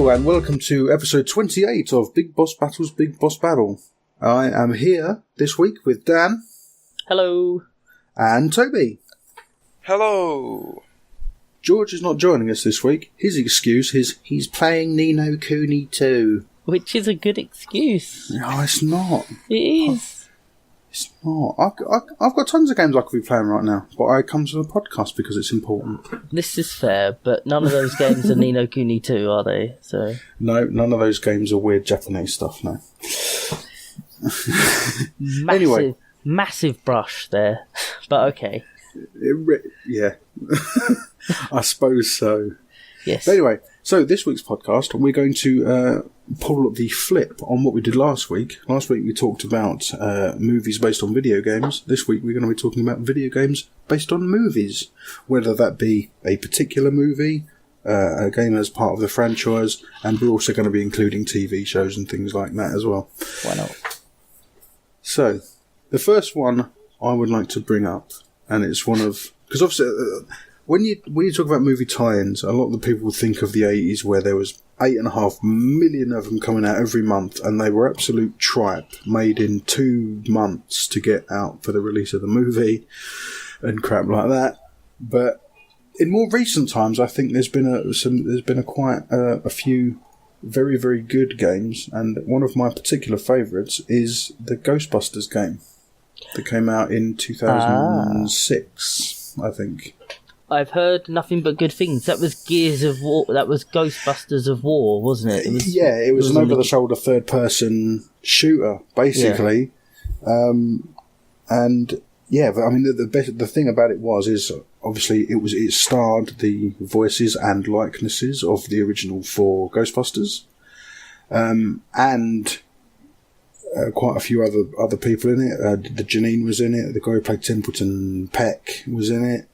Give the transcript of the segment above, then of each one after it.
Hello and welcome to episode 28 of Big Boss Battles, Big Boss Babble. I am here this week with Dan. Hello. And Toby. Hello. George is not joining us this week. His excuse is he's playing Ni no Kuni 2. Which is a good excuse. No, it's not. It is. It's not. I've got tons of games I could be playing right now, but I come to the podcast because it's important. This is fair, but none of those games are Ni no Kuni 2, are they? So No, none of those games are weird Japanese stuff, no. Massive brush there, but okay. Yeah. I suppose so. Yes. But anyway, so this week's podcast, we're going to pull the flip on what we did last week. Last week we talked about movies based on video games. This week we're going to be talking about video games based on movies. Whether that be a particular movie, a game as part of the franchise, and we're also going to be including TV shows and things like that as well. Why not? So, the first one I would like to bring up, and it's one of... Because obviously... When you talk about movie tie-ins, a lot of the people think of the 80s where there was 8.5 million of them coming out every month, and they were absolute tripe, made in 2 months to get out for the release of the movie, and crap like that. But in more recent times, I think there's been a few very, very good games, and one of my particular favourites is the Ghostbusters game that came out in 2006, I think. I've heard nothing but good things. That was Gears of War. That was Ghostbusters of War, wasn't it? It was an over-the-shoulder third-person shooter, basically. Yeah. But I mean, the thing about it is obviously it starred the voices and likenesses of the original 4 Ghostbusters, and quite a few other people in it. The Janine was in it. The guy who played Templeton Peck was in it.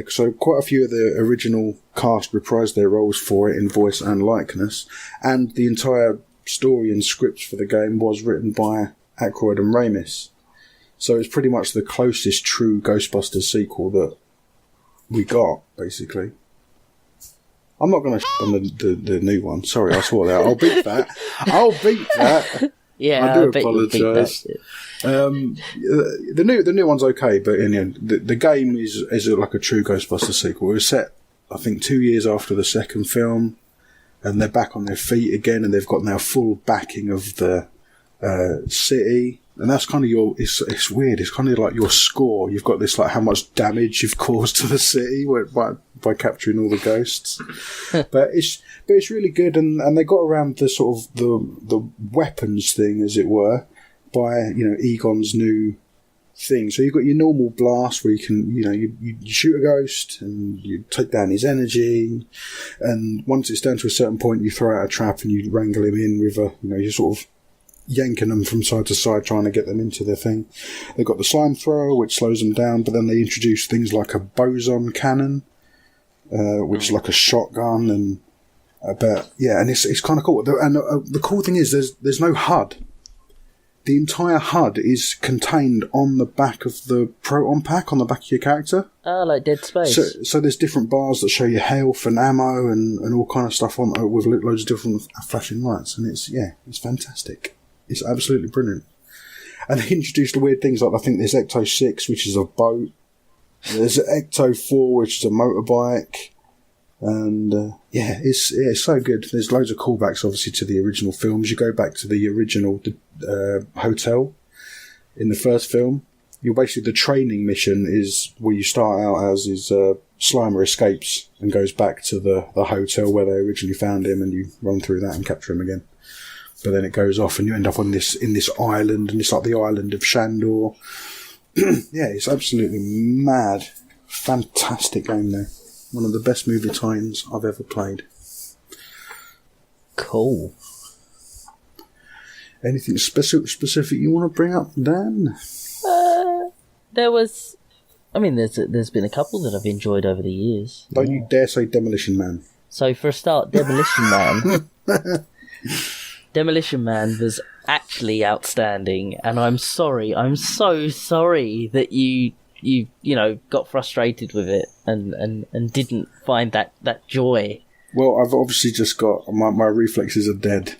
So quite a few of the original cast reprised their roles for it in voice and likeness, and the entire story and script for the game was written by Aykroyd and Ramis. So it's pretty much the closest true Ghostbusters sequel that we got, basically. I'm not going to on the new one. Sorry, I swore that. I'll beat that. Yeah, I do apologise. The new one's okay, but the game is like a true Ghostbusters sequel. It was set, I think, 2 years after the second film, and they're back on their feet again, and they've got now full backing of the city, and that's kind of it's weird. It's kind of like your score. You've got this like how much damage you've caused to the city by capturing all the ghosts. but it's really good, and they got around the sort of the weapons thing, as it were, by Egon's new thing. So you've got your normal blast where you can you shoot a ghost and you take down his energy, and once it's down to a certain point you throw out a trap and you wrangle him in with you're sort of yanking them from side to side trying to get them into their thing. They've got the slime thrower which slows them down, but then they introduce things like a boson cannon, which is like a shotgun, and and it's kind of cool. And the cool thing is there's no HUD. The entire HUD is contained on the back of the Proton Pack, on the back of your character. Ah, like Dead Space. So there's different bars that show you health and ammo and all kind of stuff on with loads of different flashing lights, and it's fantastic. It's absolutely brilliant. And they introduced the weird things like, I think there's Ecto 6, which is a boat. There's Ecto 4, which is a motorbike. And it's so good. There's loads of callbacks, obviously, to the original films. You go back to the original hotel in the first film. You're basically, the training mission is where you start out as is Slimer escapes and goes back to the hotel where they originally found him, and you run through that and capture him again. But then it goes off and you end up in this island, and it's like the island of Shandor. It's absolutely mad. Fantastic game there. One of the best movie tie-ins I've ever played. Cool. Anything specific you want to bring up, Dan? There's been a couple that I've enjoyed over the years. Don't you dare say Demolition Man. So for a start, Demolition Man. Demolition Man was actually outstanding, and I'm so sorry that you got frustrated with it and didn't find that joy. Well, I've obviously just got... My reflexes are dead.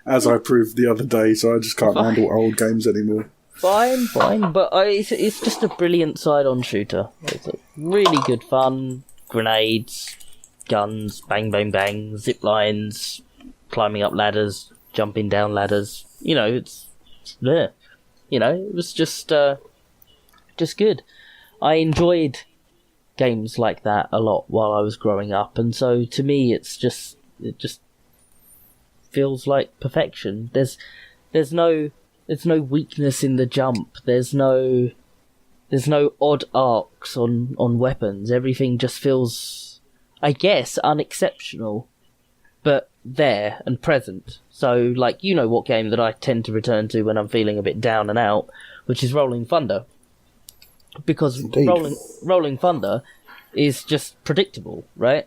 As I proved the other day, so I just can't handle old games anymore. Fine, but it's just a brilliant side-on shooter. It's really good fun. Grenades, guns, bang, bang, bang, zip lines, climbing up ladders, jumping down ladders. It's there. It was just good. I enjoyed games like that a lot while I was growing up, and so to me, it just feels like perfection. There's no weakness in the jump. There's no odd arcs on weapons. Everything just feels, I guess, unexceptional, but there and present. So, what game that I tend to return to when I'm feeling a bit down and out, which is Rolling Thunder. Because Indeed. Rolling Thunder is just predictable, right?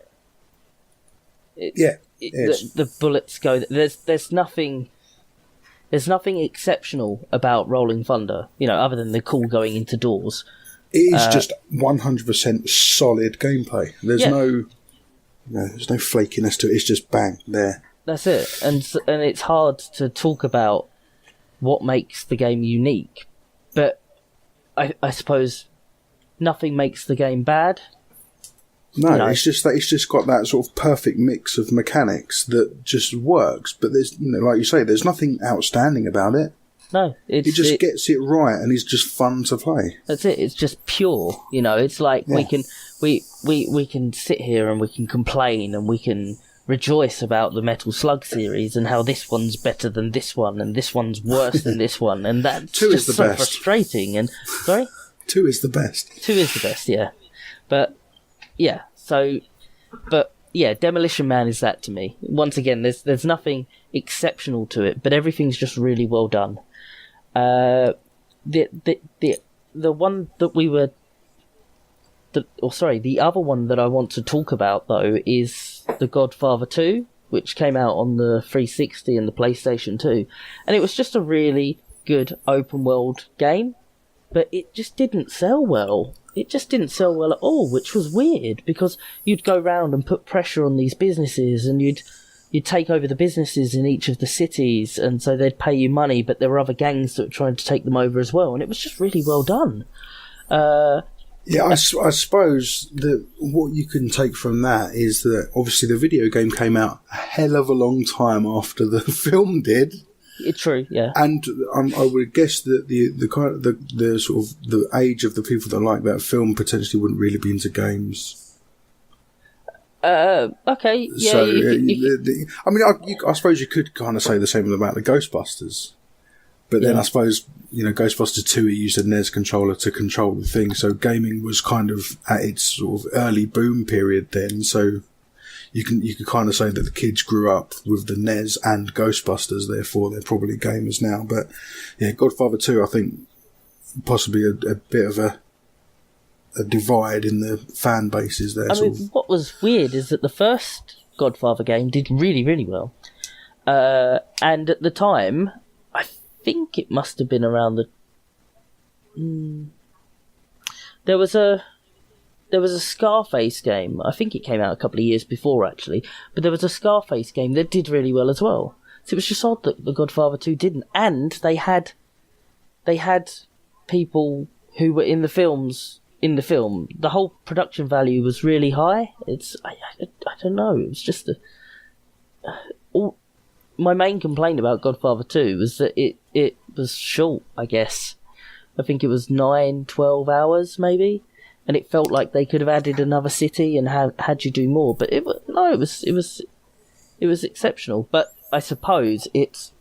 The bullets go. There's nothing exceptional about Rolling Thunder, other than the cool going into doors. It is just 100% solid gameplay. There's no flakiness to it. It's just bang there. That's it, and it's hard to talk about what makes the game unique, but I suppose nothing makes the game bad. No, it's just that it's just got that sort of perfect mix of mechanics that just works. But there's, like you say, there's nothing outstanding about it. No, it just gets it right, and it's just fun to play. That's it. It's just pure. It's like we can sit here and we can complain and we can rejoice about the Metal Slug series and how this one's better than this one and this one's worse than this one, and that's 2 just is the best. Frustrating. And sorry, 2 is the best. 2 is the best, yeah. But yeah, Demolition Man is that to me. Once again, there's nothing exceptional to it, but everything's just really well done. The one that we were, the other one that I want to talk about though is The Godfather 2, which came out on the 360 and the PlayStation 2, and it was just a really good open world game, but it just didn't sell well. It just didn't sell well at all, which was weird, because you'd go round and put pressure on these businesses, and you'd take over the businesses in each of the cities, and so they'd pay you money, but there were other gangs that were trying to take them over as well, and it was just really well done. I suppose that what you can take from that is that obviously the video game came out a hell of a long time after the film did. It's true, yeah. And I would guess that the sort of the age of the people that like that film potentially wouldn't really be into games. Okay, yeah. So, I suppose you could kind of say the same about the Ghostbusters. But then I suppose, Ghostbusters 2, he used a NES controller to control the thing, so gaming was kind of at its sort of early boom period then, so you could kind of say that the kids grew up with the NES and Ghostbusters, therefore they're probably gamers now. But yeah, Godfather 2, I think, possibly a bit of a divide in the fan bases there. What was weird is that the first Godfather game did really, really well. And at the time, I think it must have been around there was a Scarface game. I think it came out a couple of years before, actually. But there was a Scarface game that did really well as well. So it was just odd that The Godfather 2 didn't. And they had people who were in the film. The whole production value was really high. I don't know. It was just my main complaint about Godfather 2 was that it was short, I guess. I think it was 9-12 hours, maybe. And it felt like they could have added another city and had you do more. But it was exceptional. But I suppose it's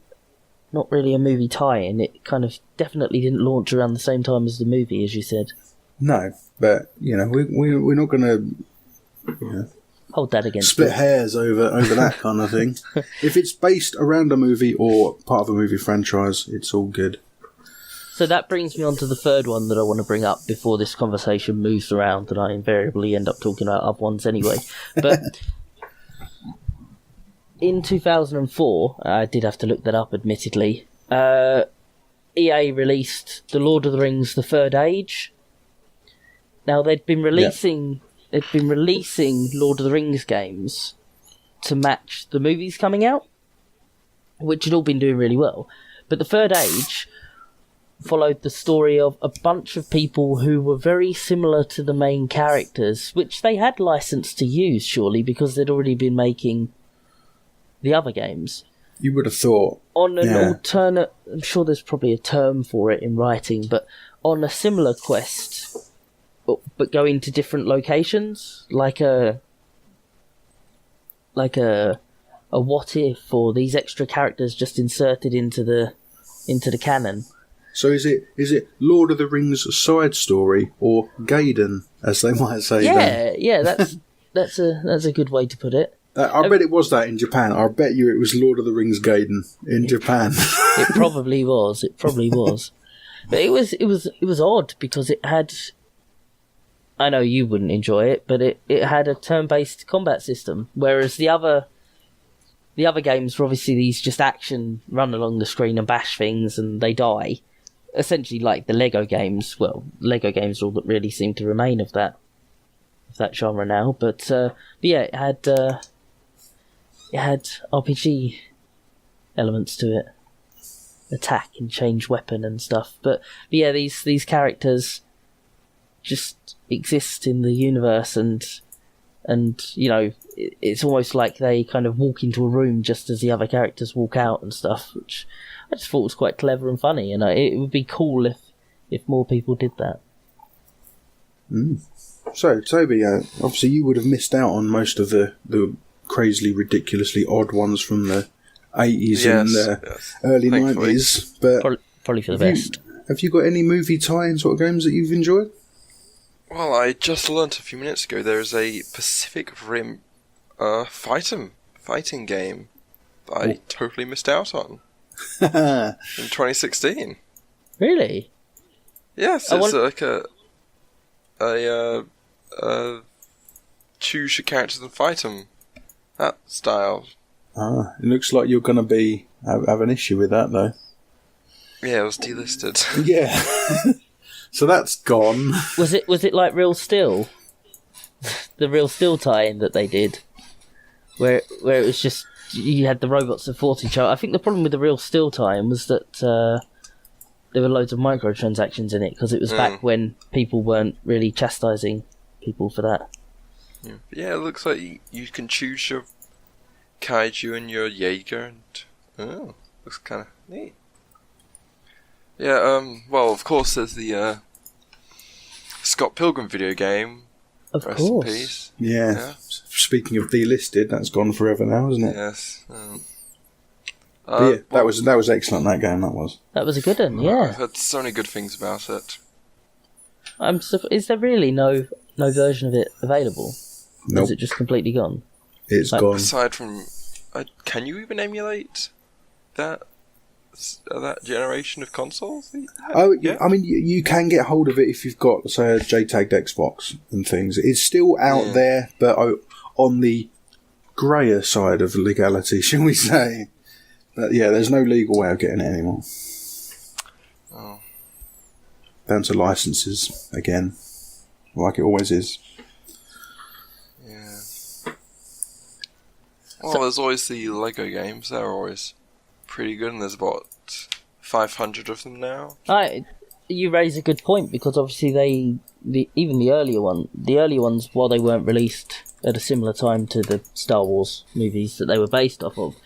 not really a movie tie-in. It kind of definitely didn't launch around the same time as the movie, as you said. No, but we're not going to hold that against split hairs over that kind of thing. If it's based around a movie or part of a movie franchise, it's all good. So that brings me on to the third one that I want to bring up before this conversation moves around, and I invariably end up talking about other ones anyway. But in 2004, I did have to look that up, admittedly, EA released The Lord of the Rings: The Third Age. Now, they'd been releasing they'd been releasing Lord of the Rings games to match the movies coming out, which had all been doing really well. But the Third Age followed the story of a bunch of people who were very similar to the main characters, which they had license to use, surely, because they'd already been making the other games. You would have thought. On an alternate... I'm sure there's probably a term for it in writing, but on a similar quest, but going to different locations, like a what if, or these extra characters just inserted into the canon. So is it Lord of the Rings side story, or Gaiden, as they might say? Yeah, that's a good way to put it. I bet it was that in Japan. I bet you it was Lord of the Rings Gaiden in Japan. It probably was. But it was odd because it had. I know you wouldn't enjoy it, but it had a turn-based combat system, whereas the other games were obviously these just action, run along the screen and bash things and they die. Essentially like the Lego games. Well, Lego games are all that really seem to remain of that genre now. But yeah, it had RPG elements to it. Attack and change weapon and stuff. But yeah, these characters just exist in the universe and you know, it's almost like they kind of walk into a room just as the other characters walk out and stuff, which I just thought was quite clever and funny, and it would be cool if more people did that. So, Toby, obviously you would have missed out on most of the crazily, ridiculously odd ones from the 80s and the early Thankfully. 90s, but Probably for the best. Have you got any movie tie-in sort of games that you've enjoyed? Well, I just learnt a few minutes ago there is a Pacific Rim fighting game that I totally missed out on in 2016. Really? Yes, it's like a choose your characters and fight them, that style. It looks like you're going to have an issue with that, though. Yeah, it was delisted. Yeah. So that's gone. Was it like Real Steel? The Real Steel tie-in that they did? Where it was just, you had the robots that fought each other. I think the problem with the Real Steel tie-in was that there were loads of microtransactions in it, because it was back when people weren't really chastising people for that. Yeah, it looks like you can choose your kaiju and your Jaeger, and looks kind of neat. Yeah, well, of course, there's the Scott Pilgrim video game. Of Rest course. in peace. Yeah. Speaking of delisted, that's gone forever now, isn't it? Yes. Yeah, that was excellent, that game, that was. That was a good one, yeah. I've heard so many good things about it. Is there really no version of it available? Nope. Is it just completely gone? It's gone. Aside from... can you even emulate that generation of consoles? Oh, yeah. I mean, you can get hold of it if you've got, say, a JTAG'd Xbox and things. It's still out there, but on the greyer side of legality, shall we say. But yeah, there's no legal way of getting it anymore. Oh. Down to licenses, again. Like it always is. Yeah. Well, there's always the Lego games. They're always pretty good, and there's about 500 of them now. You raise a good point, because obviously even the earlier ones, while they weren't released at a similar time to the Star Wars movies that they were based off of,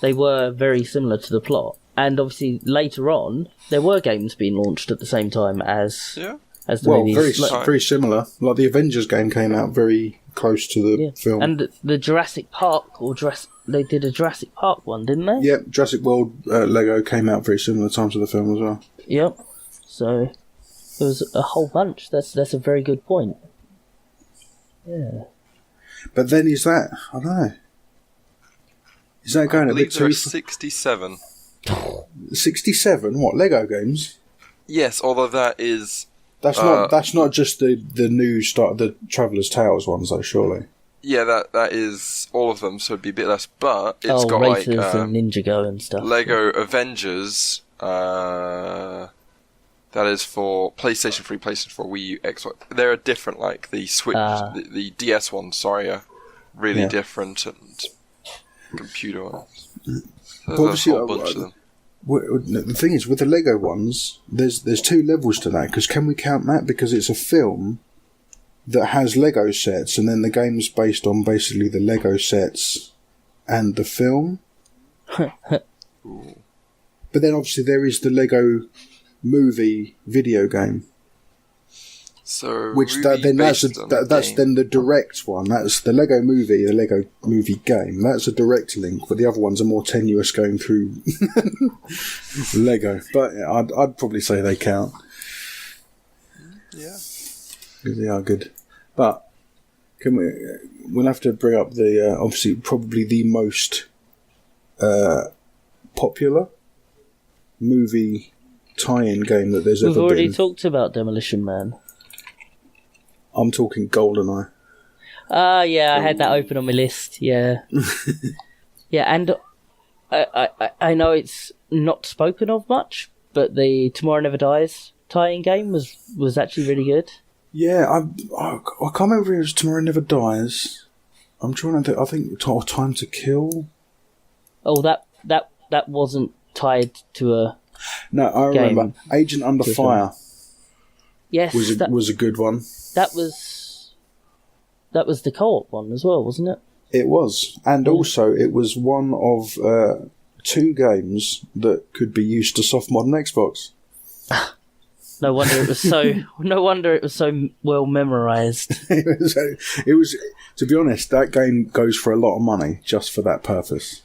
they were very similar to the plot. And obviously later on, there were games being launched at the same time as the movies. Very similar. Like the Avengers game came out very close to the film. And the Jurassic Park, they did a Jurassic Park one, didn't they? Yep, Jurassic World Lego came out very similar times to the film as well. Yep. So there was a whole bunch. That's a very good point. Yeah. But then I don't know. Is that going a bit too... I believe there are 67. 67? What, Lego games? Yes, although that is... That's not just the new start, the Traveller's Tales ones, though, surely. Yeah, that is all of them, so it'd be a bit less, but it's got Racers and Ninjago and stuff. Lego Avengers, That is for PlayStation 3, PlayStation 4, Wii U, Xbox. There are different, like the Switch, the DS ones, sorry, are really different, and computer ones. There's a whole bunch of them. The thing is, with the Lego ones, there's 2 levels to that, because can we count that? Because it's a film that has Lego sets, and then the game's based on basically the Lego sets and the film. But then obviously there is the Lego movie video game. So which that's then the direct one. That's the Lego movie game. That's a direct link, but the other ones are more tenuous going through Lego. But I'd probably say they count. Yeah, because they are good. But we'll have to bring up the obviously probably the most popular movie tie-in game that there's ever been. We've already talked about Demolition Man. I'm talking GoldenEye. Yeah, I had that open on my list, yeah. Yeah, and I know it's not spoken of much, but the Tomorrow Never Dies tie-in game was actually really good. Yeah, I can't remember if it was Tomorrow Never Dies. I'm trying to think, I think Time to Kill. Oh, that wasn't tied to a No, I remember. game. Agent Under Fire. Yes, was a good one. That was the co-op one as well, wasn't it? It was, and also it was one of 2 games that could be used to soft modern Xbox. No wonder it was so. No wonder it was so well memorized. It was. To be honest, that game goes for a lot of money just for that purpose.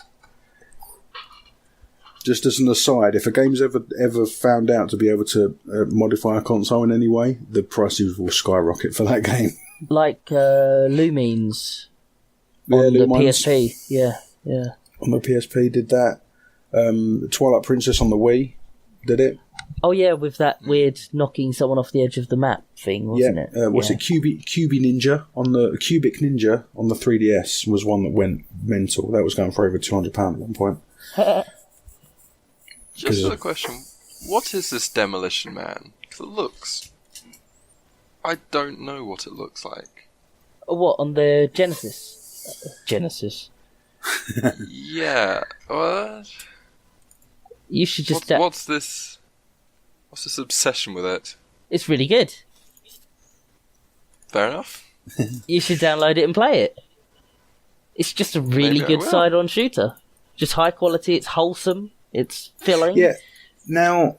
Just as an aside, if a game's ever found out to be able to modify a console in any way, the prices will skyrocket for that game. Like Lumines on the PSP. Yeah. On the PSP did that. Twilight Princess on the Wii did it. Oh yeah, with that weird knocking someone off the edge of the map thing, wasn't it? Was it Cubic Ninja on the 3DS was one that went mental. That was going for over £200 at one point. Just a question, what is this Demolition Man? Because I don't know what it looks like. What, on the Genesis? Yeah, what? You should just... What's this obsession with it? It's really good. Fair enough. You should download it and play it. It's just a really good side-on shooter. Just high quality, it's wholesome. It's filling. Yeah. Now,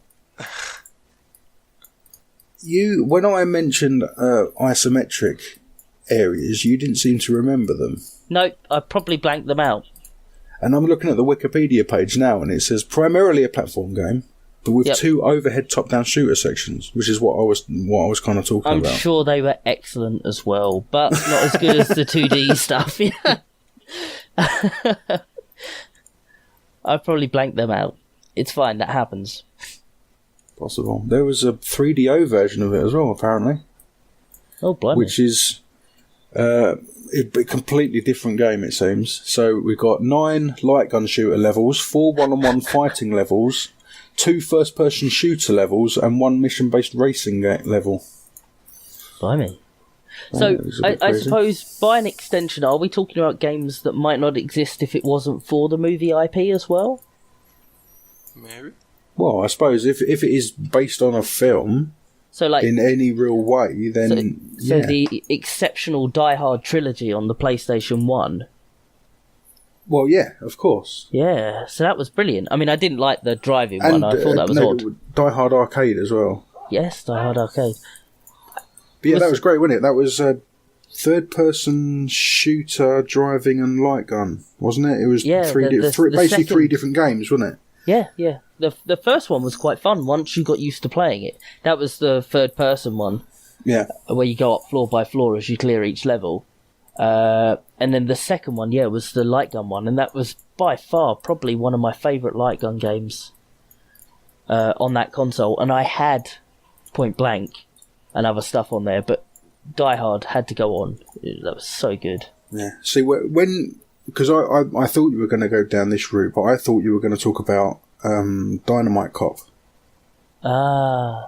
when I mentioned isometric areas, you didn't seem to remember them. Nope, I probably blanked them out. And I'm looking at the Wikipedia page now, and it says primarily a platform game, but with 2 overhead top-down shooter sections, which is what I was kind of talking about. I'm sure they were excellent as well, but not as good as the 2D stuff. I've probably blanked them out. It's fine, that happens. Possible. There was a 3DO version of it as well, apparently. Oh, blimey. Which is a completely different game, it seems. So we've got 9 light gun shooter levels, 4 one-on-one fighting levels, 2 first-person shooter levels, and 1 mission-based racing level. Blimey. So, I suppose, by an extension, are we talking about games that might not exist if it wasn't for the movie IP as well? Maybe. Well, I suppose if it is based on a film, so like in any real way, then... So the exceptional Die Hard trilogy on the PlayStation 1... Well, yeah, of course. Yeah, so that was brilliant. I mean, I didn't like the driving one, I thought that was odd. Die Hard Arcade as well. Yes, Die Hard Arcade. But yeah, that was great, wasn't it? That was a third-person shooter, driving and light gun, wasn't it? It was basically 3 different games, wasn't it? Yeah. The first one was quite fun once you got used to playing it. That was the third-person one. Yeah. Where you go up floor by floor as you clear each level. And then the second one, was the light gun one, and that was by far probably one of my favourite light gun games on that console. And I had Point Blank and other stuff on there, but Die Hard had to go on. That was so good. Yeah. See, because I thought you were going to go down this route, but I thought you were going to talk about Dynamite Cop.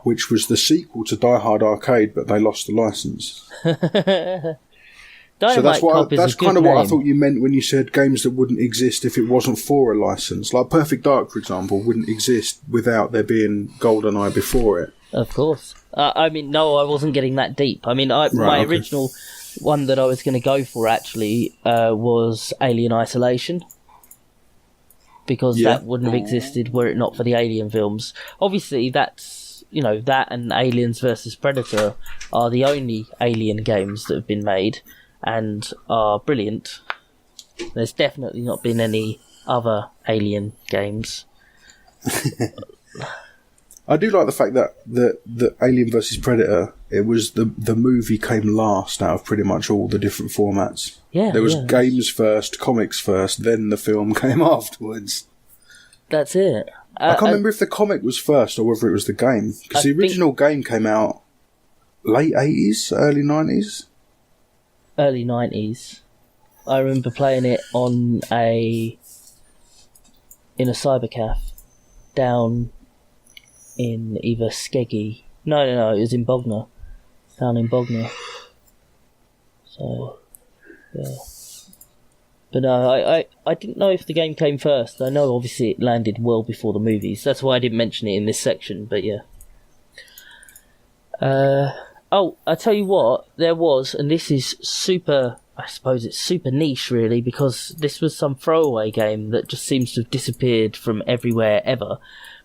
which was the sequel to Die Hard Arcade, but they lost the license. So that's kind of what I thought you meant when you said games that wouldn't exist if it wasn't for a license. Like Perfect Dark, for example, wouldn't exist without there being GoldenEye before it. Of course. I mean, no, I wasn't getting that deep. I mean, my original one that I was going to go for, actually, was Alien Isolation. Because that wouldn't have existed were it not for the Alien films. Obviously, that's, that and Aliens vs. Predator are the only Alien games that have been made and are brilliant. There's definitely not been any other Alien games. I do like the fact that the Alien vs Predator, it was the movie came last out of pretty much all the different formats. Yeah, there was games first, comics first, then the film came afterwards. That's it. I can't remember if the comic was first or whether it was the game, because the original game came out late 80s, early 90s. Early 90s. I remember playing it in a cybercafe down in either Skeggy. No, it was in Bognor. Down in Bognor. So, yeah. But no, I didn't know if the game came first. I know obviously it landed well before the movies. That's why I didn't mention it in this section, but yeah. I tell you what, there was, and this is super, I suppose it's super niche really, because this was some throwaway game that just seems to have disappeared from everywhere ever.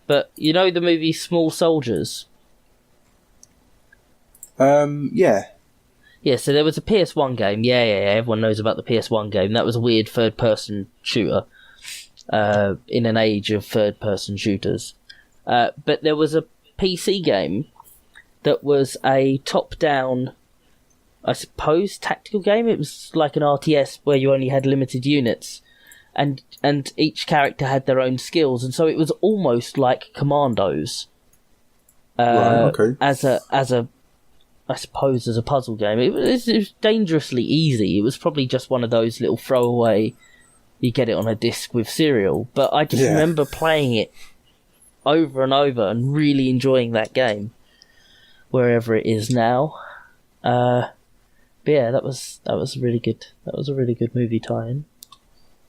But you know the movie Small Soldiers? Yeah. Yeah, so there was a PS1 game. Yeah, everyone knows about the PS1 game. That was a weird third-person shooter in an age of third-person shooters. But there was a PC game that was a top-down, I suppose, tactical game. It was like an RTS where you only had limited units. And each character had their own skills, and so it was almost like Commandos. Right, okay. As a I suppose as a puzzle game. It was dangerously easy. It was probably just one of those little throwaway, you get it on a disc with cereal. But I just remember playing it over and over and really enjoying that game, wherever it is now. But yeah, that was a really good movie tie-in.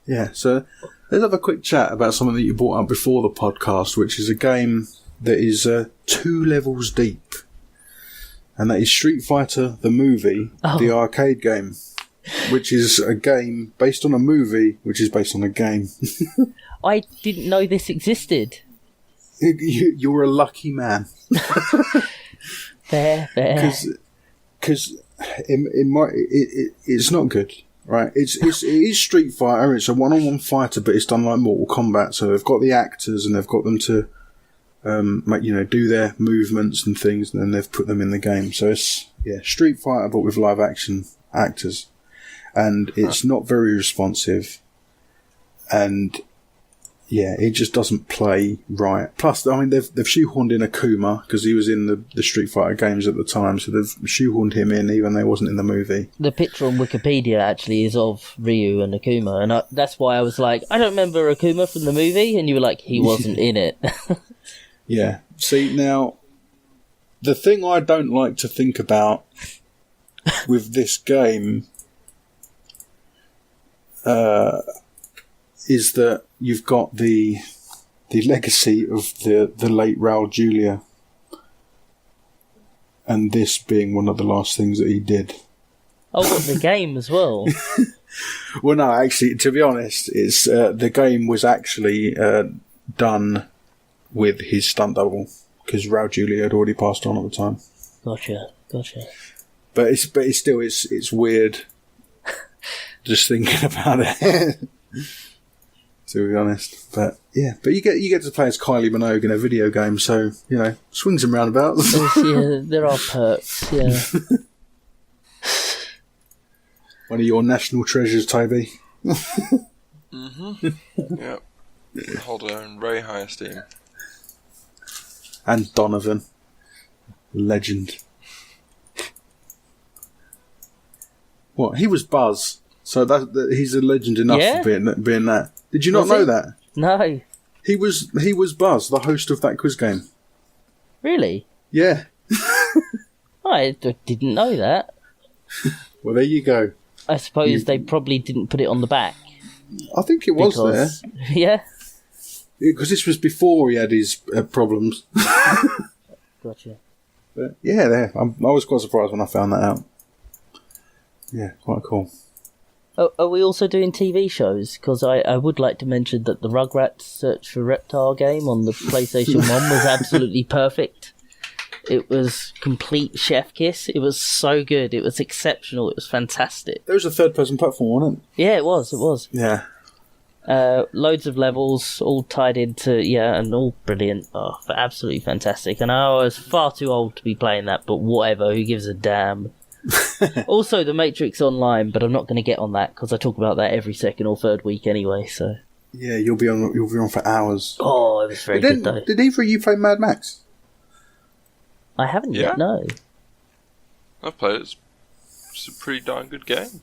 Yeah, so let's have a quick chat about something that you brought up before the podcast, which is a game that is 2 levels deep. And that is Street Fighter, the movie, the arcade game, which is a game based on a movie, which is based on a game. I didn't know this existed. You're a lucky man. Fair. Because it's not good, right? It is Street Fighter. It's a one-on-one fighter, but it's done like Mortal Kombat. So they've got the actors and they've got them to do their movements and things, and then they've put them in the game. So it's Street Fighter, but with live action actors, and it's not very responsive, and it just doesn't play right. Plus, I mean, they've shoehorned in Akuma because he was in the Street Fighter games at the time, so they've shoehorned him in even though he wasn't in the movie. The picture on Wikipedia actually is of Ryu and Akuma, and that's why I was like, I don't remember Akuma from the movie, and you were like, he wasn't in it. Yeah. See, now, the thing I don't like to think about with this game is that you've got the legacy of the late Raul Julia, and this being one of the last things that he did. Oh, what, the game as well? Well, no, actually, to be honest, it's the game was actually done with his stunt double, because Raul Julia had already passed on at the time. Gotcha. But it's weird just thinking about it. To be honest, but you get to play as Kylie Minogue in a video game, so swings and roundabouts. There are perks. Yeah. One of your national treasures, Toby. Mm-hmm. Yep. Hold her in very high esteem. And Donovan, legend. What? He was Buzz, so that he's a legend enough for being that. Did you not know that? No. He was Buzz, the host of that quiz game. Really? Yeah. I didn't know that. Well, there you go. I suppose they probably didn't put it on the back. I think it was there. Yeah? Because this was before he had his problems. Gotcha. But yeah, there. I was quite surprised when I found that out. Yeah, quite cool. Oh, are we also doing TV shows? Because I would like to mention that the Rugrats Search for Reptile game on the PlayStation 1 was absolutely perfect. It was complete chef kiss. It was so good. It was exceptional. It was fantastic. There was a third-person platform, wasn't it? Yeah, it was. Yeah. Loads of levels, all tied into, and all brilliant. Oh, absolutely fantastic. And I was far too old to be playing that, but whatever, who gives a damn? Also, The Matrix Online, but I'm not going to get on that because I talk about that every second or third week anyway. So yeah, you'll be on for hours. Oh, it was very good though. Did either of you play Mad Max? I haven't yet. No, I've played it. It's a pretty darn good game.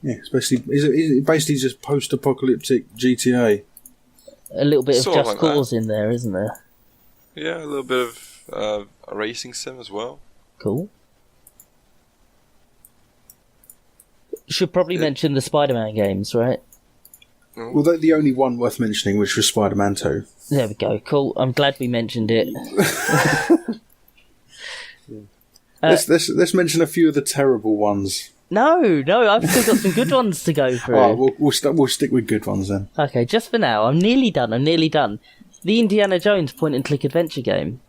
Yeah, especially is it basically just post-apocalyptic GTA? A little bit of Sort of Just like Cause in there, isn't there? Yeah, a little bit of a racing sim as well. Cool. Should probably mention the Spider-Man games, right? Well, they're the only one worth mentioning, which was Spider-Man 2. There we go. Cool. I'm glad we mentioned it. Let's mention a few of the terrible ones. No, I've still got some good ones to go through. All right, we'll stick with good ones then. Okay, just for now. I'm nearly done. The Indiana Jones point-and-click adventure game.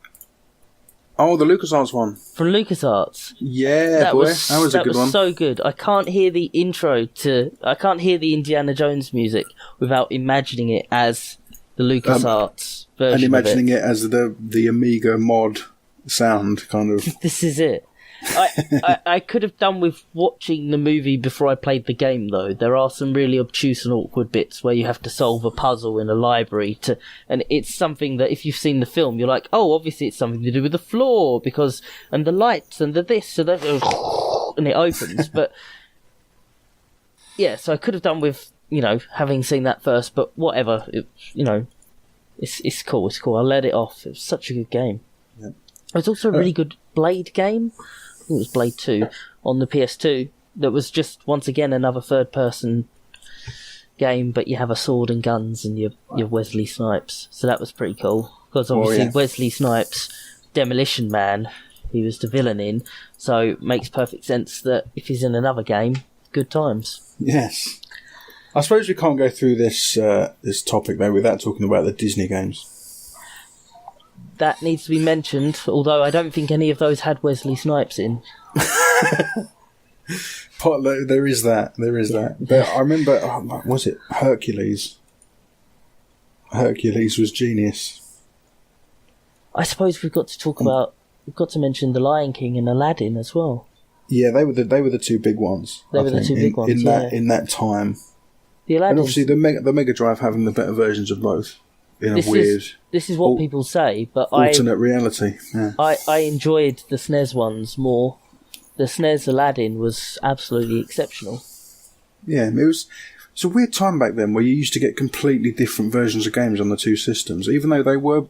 Oh, the LucasArts one. From LucasArts. Yeah, that was a good one. That was so good. I can't hear the Indiana Jones music without imagining it as the LucasArts version and imagining of it as the Amiga mod sound, kind of. This is it. I could have done with watching the movie before I played the game, though. There are some really obtuse and awkward bits where you have to solve a puzzle in a library, and it's something that if you've seen the film, you're like, oh, obviously it's something to do with the floor, and the lights, and the this, and that, and it opens. But yeah, so I could have done with, having seen that first, but whatever. It's cool. It's cool. I let it off. It was such a good game. Yeah. It was also a really good Blade game. I think it was Blade 2 on the PS2. That was just, once again, another third-person game, but you have a sword and guns and you're Wesley Snipes. So that was pretty cool. Because obviously Wesley Snipes, Demolition Man, he was the villain in, so it makes perfect sense that if he's in another game, good times. Yes. I suppose we can't go through this topic, though, without talking about the Disney games. That needs to be mentioned, although I don't think any of those had Wesley Snipes in. There is that. But I remember, was it Hercules? Hercules was genius. I suppose we've got to mention The Lion King and Aladdin as well. Yeah, they were the two big ones. They were the two big ones in that time. The Aladdin, and obviously the Mega Drive having the better versions of both. This is what people say, but alternate reality. Yeah. I enjoyed the SNES ones more. The SNES Aladdin was absolutely exceptional. Yeah, it's a weird time back then where you used to get completely different versions of games on the two systems, even though they were,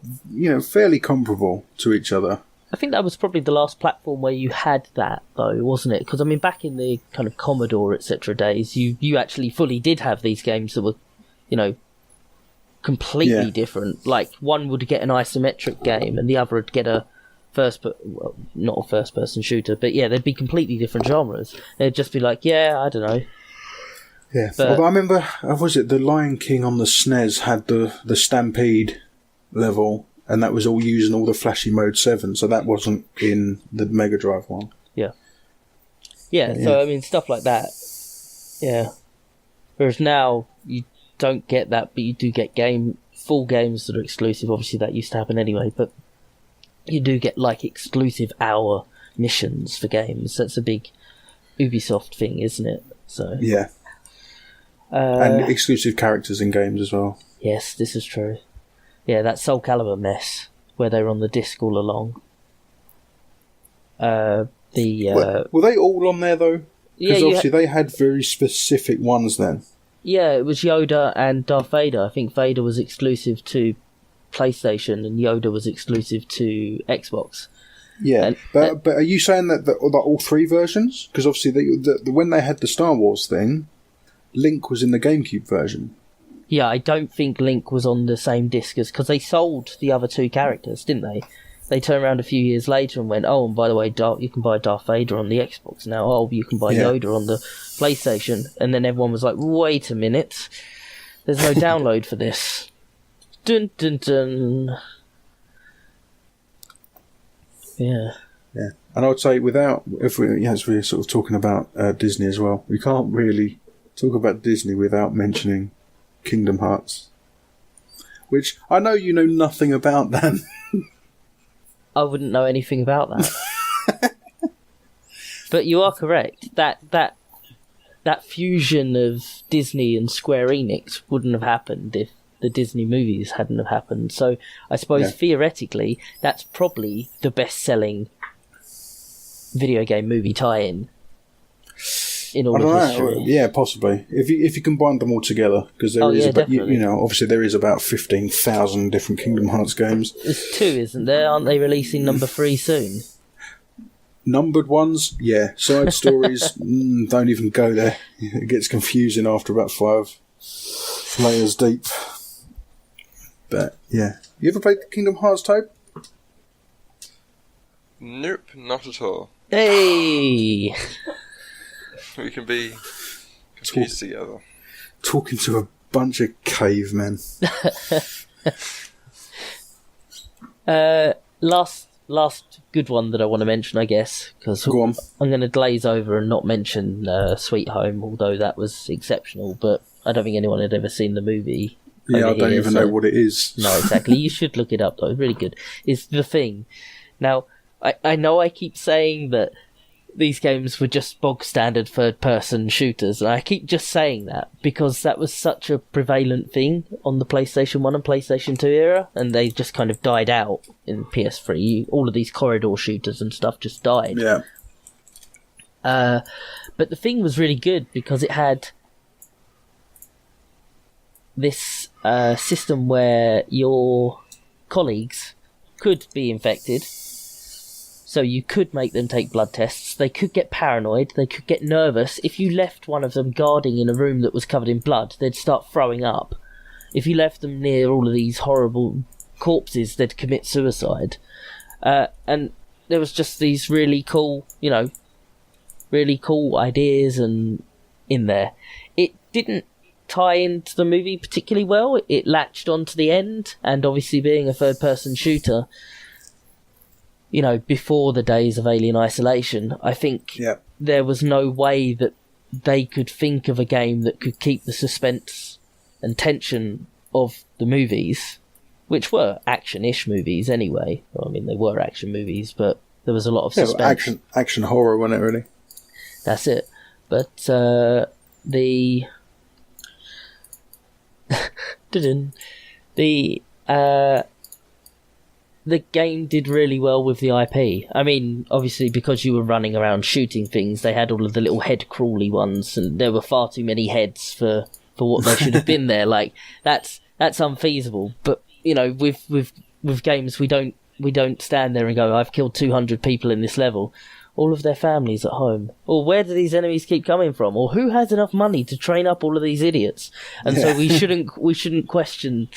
fairly comparable to each other. I think that was probably the last platform where you had that, though, wasn't it? Because, back in the kind of Commodore, etc. days, you actually fully did have these games that were, completely different. Like, one would get an isometric game and the other would get a not a first-person shooter, but yeah, they'd be completely different genres. They'd just be like, I don't know. Yeah, although I remember, was it the Lion King on the SNES had the Stampede level, and that was all using all the flashy mode 7, so that wasn't in the Mega Drive one. Yeah, so stuff like that. Yeah. Whereas now, you don't get that, but you do get full games that are exclusive. Obviously, that used to happen anyway, but you do get exclusive hour missions for games. That's a big Ubisoft thing, isn't it? So yeah, and exclusive characters in games as well. Yes, this is true. Yeah, that Soul Calibur mess where they were on the disc all along. Were they all on there though? Because obviously they had very specific ones then. Yeah, it was Yoda and Darth Vader. I think Vader was exclusive to PlayStation, and Yoda was exclusive to Xbox. Yeah, but are you saying that all three versions? Because obviously, when they had the Star Wars thing, Link was in the GameCube version. Yeah, I don't think Link was on the same disc because they sold the other two characters, didn't they? They turned around a few years later and went, oh, and by the way, you can buy Darth Vader on the Xbox now. Oh, you can buy Yoda on the PlayStation. And then everyone was like, wait a minute. There's no download for this. Dun, dun, dun. Yeah. Yeah. And I would say as we're sort of talking about Disney as well, we can't really talk about Disney without mentioning Kingdom Hearts. Which I know you know nothing about that. I wouldn't know anything about that. But you are correct. That fusion of Disney and Square Enix wouldn't have happened if the Disney movies hadn't have happened. So I suppose theoretically that's probably the best-selling video game movie tie-in in all of history. Yeah, possibly. If you combine them all together, because there is obviously there is about 15,000 different Kingdom Hearts games. There's 2, isn't there? Aren't they releasing number 3 soon? Numbered ones, yeah. Side stories, don't even go there. It gets confusing after about 5 layers deep. But yeah, you ever played Kingdom Hearts, Toby? Nope, not at all. Hey. We can be confused together. Talking to a bunch of cavemen. Last good one that I want to mention, I guess, because I'm going to glaze over and not mention Sweet Home, although that was exceptional, but I don't think anyone had ever seen the movie. Yeah, I don't even know what it is. No, exactly. You should look it up, though. It's really good. It's The Thing. Now, I know I keep saying that these games were just bog-standard third-person shooters, and I keep just saying that because that was such a prevalent thing on the PlayStation 1 and PlayStation 2 era, and they just kind of died out in PS3. All of these corridor shooters and stuff just died. Yeah. But The Thing was really good because it had this system where your colleagues could be infected. So you could make them take blood tests. They could get paranoid. They could get nervous. If you left one of them guarding in a room that was covered in blood, they'd start throwing up. If you left them near all of these horrible corpses, they'd commit suicide. And there was just these really cool ideas and in there. It didn't tie into the movie particularly well. It latched on to the end, and obviously being a third-person shooter, before the days of Alien Isolation, I think there was no way that they could think of a game that could keep the suspense and tension of the movies, which were action-ish movies anyway. Well, I mean, they were action movies, but there was a lot of suspense. Action horror, wasn't it, really? That's it. But the game did really well with the IP. I mean, obviously, because you were running around shooting things, they had all of the little head crawly ones, and there were far too many heads for what they should have been there. Like, that's unfeasible. But with games, we don't stand there and go, I've killed 200 people in this level. All of their families at home. Or where do these enemies keep coming from? Or who has enough money to train up all of these idiots? And so we shouldn't question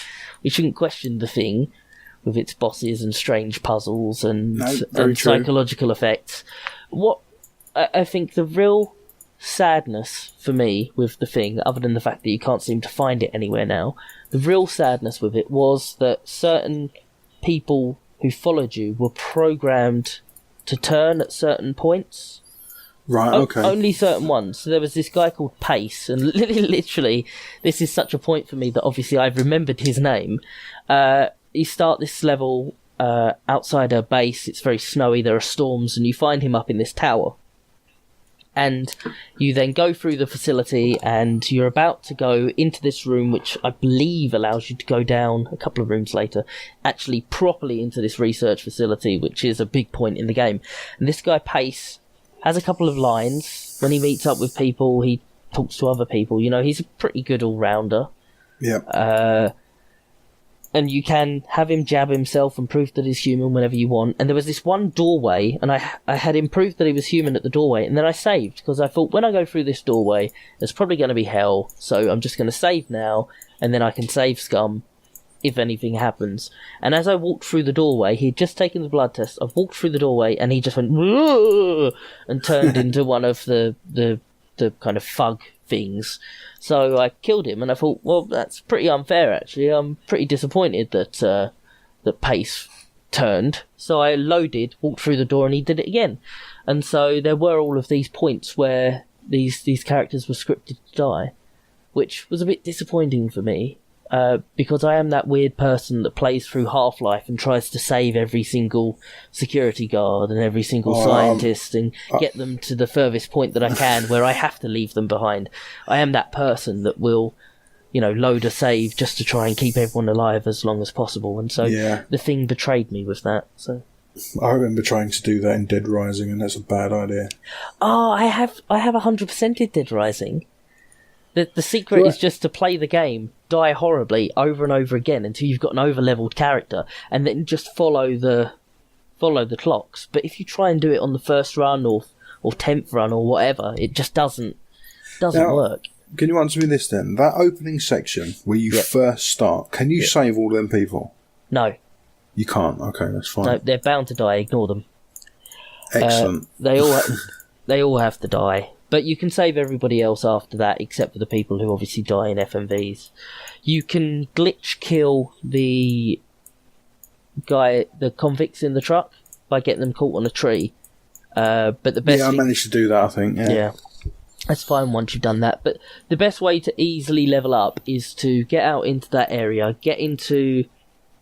The Thing with its bosses and strange puzzles and psychological effects. What I think the real sadness for me with The Thing, other than the fact that you can't seem to find it anywhere now, the real sadness with it was that certain people who followed you were programmed to turn at certain points. Right, okay. Only certain ones. So there was this guy called Pace, and literally, this is such a point for me that obviously I've remembered his name. You start this level outside a base, it's very snowy, there are storms, and you find him up in this tower. And you then go through the facility, and you're about to go into this room, which I believe allows you to go down a couple of rooms later, actually properly into this research facility, which is a big point in the game. And this guy, Pace, has a couple of lines. When he meets up with people, he talks to other people. He's a pretty good all-rounder. Yeah. and you can have him jab himself and prove that he's human whenever you want. And there was this one doorway, and I had him prove that he was human at the doorway, and then I saved, because I thought, when I go through this doorway, there's probably going to be hell, so I'm just going to save now, and then I can save Scum if anything happens. And as I walked through the doorway, he'd just taken the blood test, I walked through the doorway, and he just went, "Whoa!" and turned into one of the kind of thug things. So I killed him, and I thought, well, that's pretty unfair, actually. I'm pretty disappointed that Pace turned. So I loaded, walked through the door, and he did it again. And so there were all of these points where these characters were scripted to die, which was a bit disappointing for me, because I am that weird person that plays through Half-Life and tries to save every single security guard and every single scientist and get them to the furthest point that I can where I have to leave them behind. I am that person that will, load a save just to try and keep everyone alive as long as possible. And so the thing betrayed me with that. So I remember trying to do that in Dead Rising, and that's a bad idea. Oh, I have 100%ed Dead Rising. The secret is just to play the game, die horribly over and over again until you've got an over-leveled character, and then just follow the clocks. But if you try and do it on the first run or 10th run or whatever, it just doesn't work. Can you answer me this then? That opening section where you first start, can you save all them people? No. You can't? Okay, that's fine. No, they're bound to die, ignore them. Excellent. They all have to die. But you can save everybody else after that, except for the people who obviously die in FMVs. You can glitch kill the convicts in the truck by getting them caught on a tree. But the best I managed to do that, I think. Yeah, that's fine once you've done that. But the best way to easily level up is to get out into that area, get into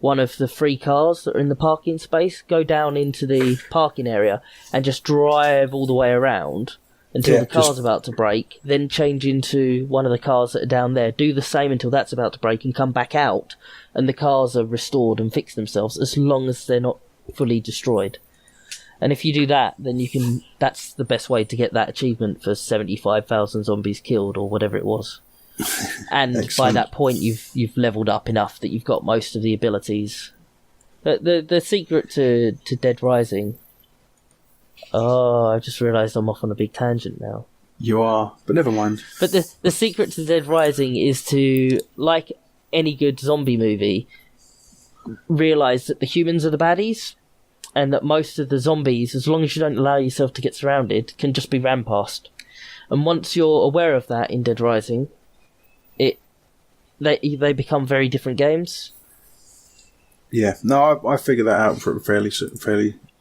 one of the free cars that are in the parking space, go down into the parking area, and just drive all the way around until the car's about to break, then change into one of the cars that are down there, do the same until that's about to break, and come back out, and the cars are restored and fix themselves, as long as they're not fully destroyed. And if you do that, then that's the best way to get that achievement for 75,000 zombies killed, or whatever it was. And by that point, you've leveled up enough that you've got most of the abilities. The secret to Dead Rising... Oh, I just realised I'm off on a big tangent now. You are, but never mind. But the secret to Dead Rising is to, like any good zombie movie, realise that the humans are the baddies, and that most of the zombies, as long as you don't allow yourself to get surrounded, can just be ran past. And once you're aware of that in Dead Rising, they become very different games. Yeah, no, I figured that out fairly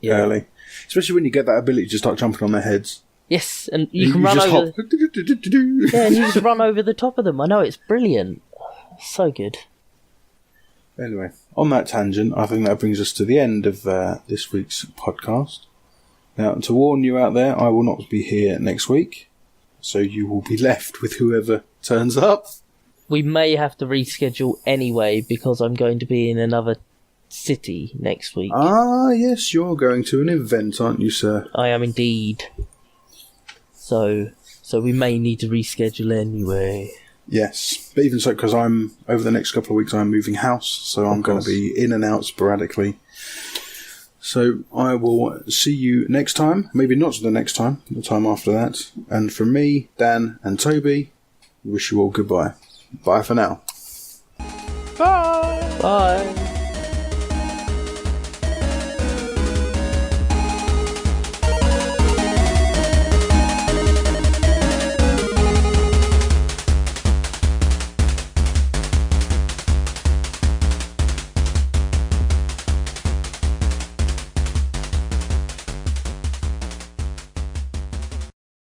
early. Especially when you get that ability to start jumping on their heads. Yes, and you can run over... and you just run over the top of them. I know, it's brilliant. So good. Anyway, on that tangent, I think that brings us to the end of this week's podcast. Now, to warn you out there, I will not be here next week, so you will be left with whoever turns up. We may have to reschedule anyway, because I'm going to be in another city next week. Ah, yes, you're going to an event, aren't you, sir? I am indeed. So we may need to reschedule anyway. Yes, but even so, because over the next couple of weeks I'm moving house, so I'm going to be in and out sporadically. So I will see you next time, maybe not the next time, the time after that. And from me, Dan and Toby, wish you all goodbye. Bye for now. Bye. Bye.